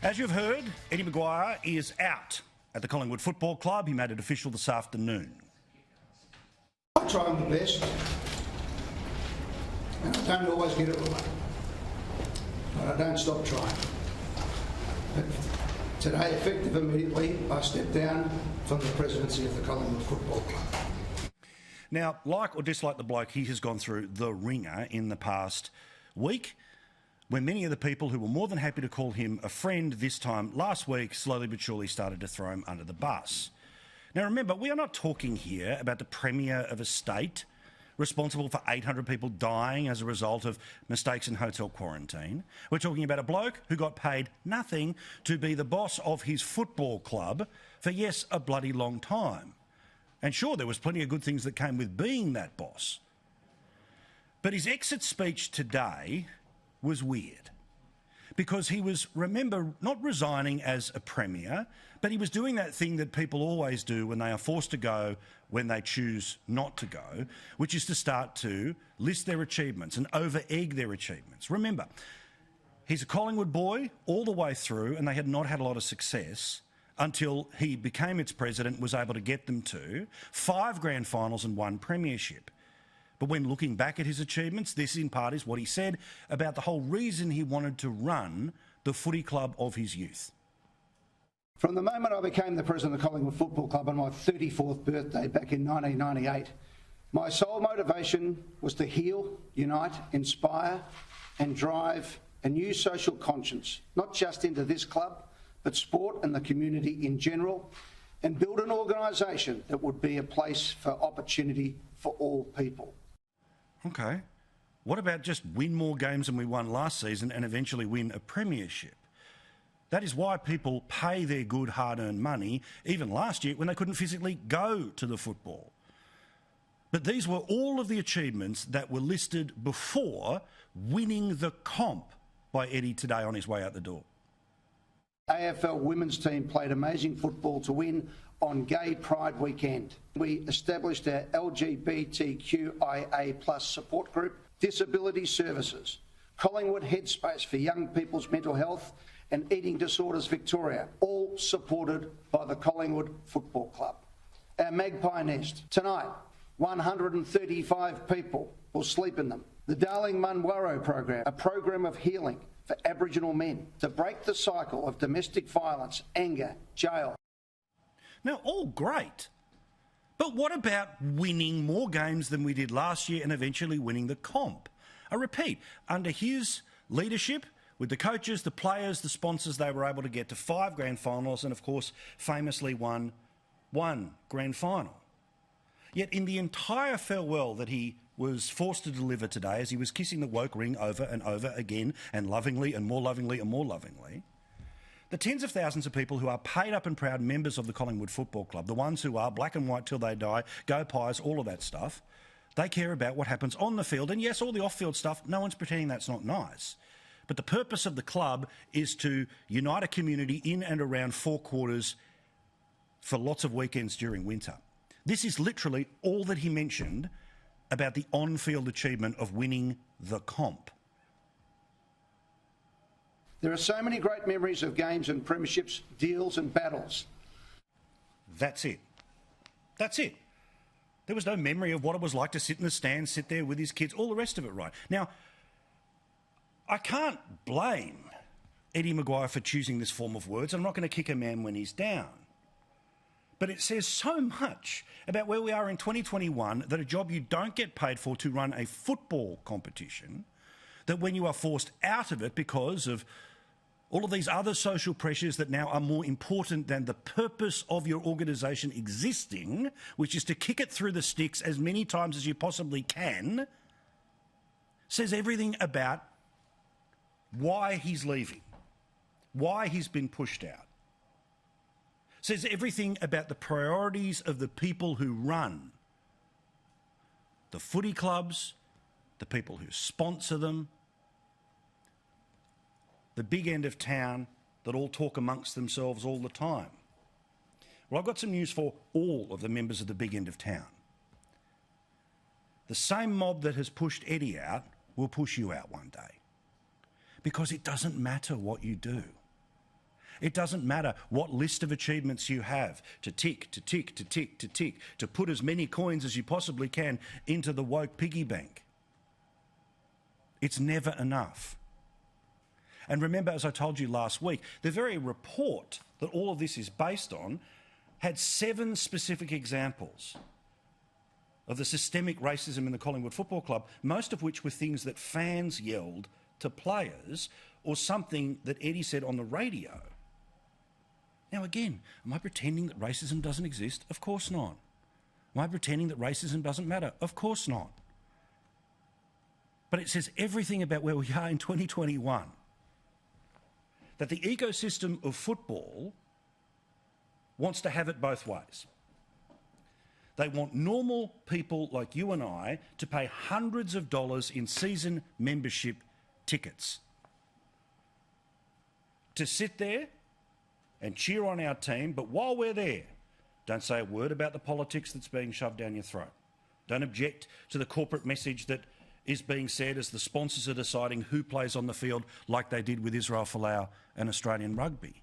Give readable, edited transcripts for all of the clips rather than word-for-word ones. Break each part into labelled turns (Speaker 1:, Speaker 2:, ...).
Speaker 1: As you've heard, Eddie McGuire is out at the Collingwood Football Club. He made it official this afternoon.
Speaker 2: I try my best, and I don't always get it right, but I don't stop trying. But today, effective immediately, I step down from the presidency of the Collingwood Football Club.
Speaker 1: Now, like or dislike the bloke, he has gone through the ringer in the past week, when many of the people who were more than happy to call him a friend this time last week slowly but surely started to throw him under the bus. Now remember, we are not talking here about the Premier of a state responsible for 800 people dying as a result of mistakes in hotel quarantine. We're talking about a bloke who got paid nothing to be the boss of his football club for, yes, a bloody long time. And sure, there was plenty of good things that came with being that boss. But his exit speech today was weird, because he was, remember, not resigning as a premier, but he was doing that thing that people always do when they are forced to go when they choose not to go, which is to start to list their achievements and over-egg their achievements. Remember, he's a Collingwood boy all the way through, and they had not had a lot of success until he became its president, was able to get them to 5 grand finals and 1 premiership. But when looking back at his achievements, this in part is what he said about the whole reason he wanted to run the footy club of his youth.
Speaker 2: From the moment I became the president of the Collingwood Football Club on my 34th birthday back in 1998, my sole motivation was to heal, unite, inspire and drive a new social conscience, not just into this club, but sport and the community in general, and build an organisation that would be a place for opportunity for all people.
Speaker 1: Okay. What about just win more games than we won last season and eventually win a premiership? That is why people pay their good hard-earned money, even last year when they couldn't physically go to the football. But these were all of the achievements that were listed before winning the comp by Eddie today on his way out the door.
Speaker 2: AFL women's team played amazing football to win on Gay Pride weekend. We established our LGBTQIA+ support group, Disability Services, Collingwood Headspace for young people's mental health, and Eating Disorders Victoria, all supported by the Collingwood Football Club. Our Magpie Nest. Tonight, 135 people will sleep in them. The Darling Munwaro program, a program of healing for Aboriginal men to break the cycle of domestic violence, anger, jail.
Speaker 1: Now, all great. But what about winning more games than we did last year and eventually winning the comp? I repeat, under his leadership, with the coaches, the players, the sponsors, they were able to get to 5 grand finals and, of course, famously won 1 grand final. Yet in the entire farewell that he was forced to deliver today, as he was kissing the woke ring over and over again and lovingly and more lovingly and more lovingly, the tens of thousands of people who are paid up and proud members of the Collingwood Football Club, the ones who are black and white till they die, go Pies, all of that stuff, they care about what happens on the field. And yes, all the off-field stuff, no one's pretending that's not nice. But the purpose of the club is to unite a community in and around 4 quarters for lots of weekends during winter. This is literally all that he mentioned about the on-field achievement of winning the comp.
Speaker 2: There are so many great memories of games and premierships, deals and battles.
Speaker 1: That's it. That's it. There was no memory of what it was like to sit in the stands, sit there with his kids, all the rest of it, right? Now, I can't blame Eddie McGuire for choosing this form of words. I'm not going to kick a man when he's down. But it says so much about where we are in 2021 that a job you don't get paid for to run a football competition, that when you are forced out of it because of all of these other social pressures that now are more important than the purpose of your organisation existing, which is to kick it through the sticks as many times as you possibly can, says everything about why he's leaving, why he's been pushed out. Says everything about the priorities of the people who run the footy clubs, the people who sponsor them, the big end of town that all talk amongst themselves all the time. Well, I've got some news for all of the members of the big end of town. The same mob that has pushed Eddie out will push you out one day. Because it doesn't matter what you do. It doesn't matter what list of achievements you have to tick, to tick, to tick, to tick, to put as many coins as you possibly can into the woke piggy bank. It's never enough. And remember, as I told you last week, the very report that all of this is based on had 7 specific examples of the systemic racism in the Collingwood Football Club, most of which were things that fans yelled to players or something that Eddie said on the radio. Now again, am I pretending that racism doesn't exist? Of course not. Am I pretending that racism doesn't matter? Of course not. But it says everything about where we are in 2021. That the ecosystem of football wants to have it both ways. They want normal people like you and I to pay hundreds of dollars in season membership tickets to sit there and cheer on our team, but while we're there, don't say a word about the politics that's being shoved down your throat. Don't object to the corporate message that is being said as the sponsors are deciding who plays on the field, like they did with Israel Folau and Australian rugby.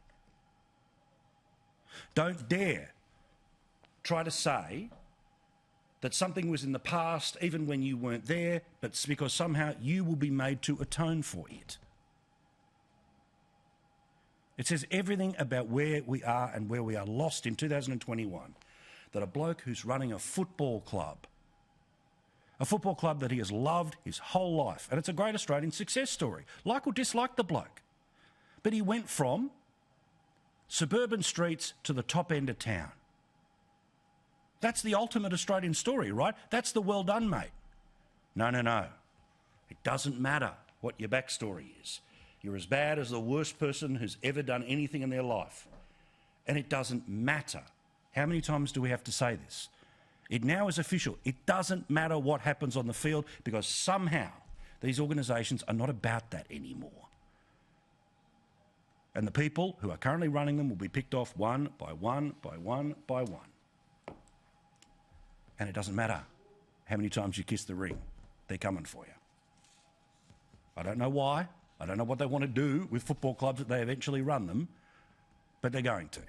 Speaker 1: Don't dare try to say that something was in the past even when you weren't there, but it's because somehow you will be made to atone for it. It says everything about where we are and where we are lost in 2021, that a bloke who's running a football club that he has loved his whole life, and it's a great Australian success story, like or dislike the bloke, but he went from suburban streets to the top end of town. That's the ultimate Australian story, right? That's the well done, mate. No. It doesn't matter what your backstory is. You're as bad as the worst person who's ever done anything in their life. And it doesn't matter. How many times do we have to say this? It now is official. It doesn't matter what happens on the field because somehow these organisations are not about that anymore. And the people who are currently running them will be picked off one by one by one by one. And it doesn't matter how many times you kiss the ring. They're coming for you. I don't know why. I don't know what they want to do with football clubs that they eventually run them, but they're going to.